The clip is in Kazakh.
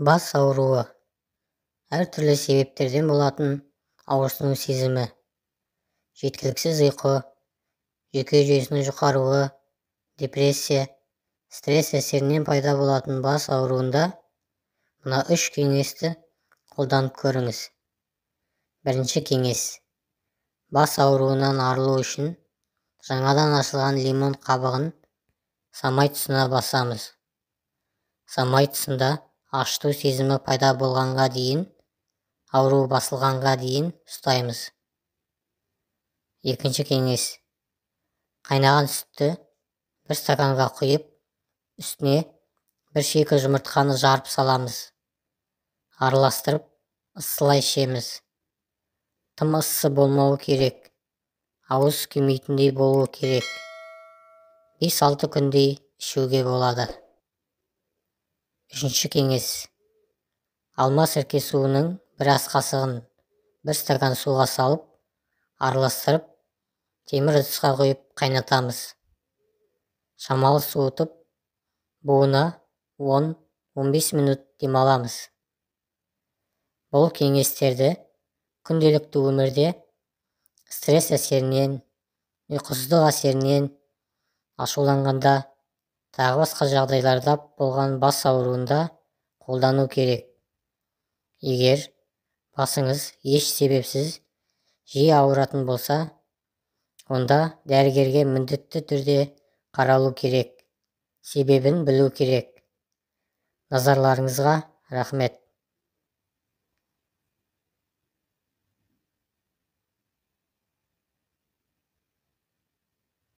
Бас ауруы әртүрлі себептерден болатын ауырсыну сезімі, жеткіліксіз ұйқы, жүйке жүйесінің жұқаруы, депрессия, стресс әсерінен пайда болатын бас ауруында мына 3 кеңесті қолданып көріңіз. Бірінші кеңес: бас ауруынан арылу үшін жаңадан ашылған лимон қабығын самай тұсына басамыз. Самай тұсында ашыту сезімі пайда болғанға дейін, ауру басылғанға дейін ұстаймыз. Екінші кеңес: қайнаған сүтті бір стаканға құйып, үстіне бір шикі жұмыртқаны жарып саламыз. Араластырып, ысылай ішеміз. Тым ыссы болмауы керек, ауыз күймейтіндей болуы керек. 5-6 күндей ішуге болады. Үшінші кеңес: алма сірке суының бір ас қасығын бір стакан суға салып, араластырып, темір ыдысқа құйып қайнатамыз. Шамалы суытып, буына 10-15 минут демаламыз. Бұл кеңестерді күнделікті өмірде стресс әсерінен, ұйқысыздық әсерінен, ашуланғанда, тағы басқа жағдайларда болған бас ауруында қолдану керек. Егер басыңыз еш себепсіз жиі ауыратын болса, онда дәрігерге міндетті түрде қаралу керек. Себебін білу керек. Назарларыңызға рахмет.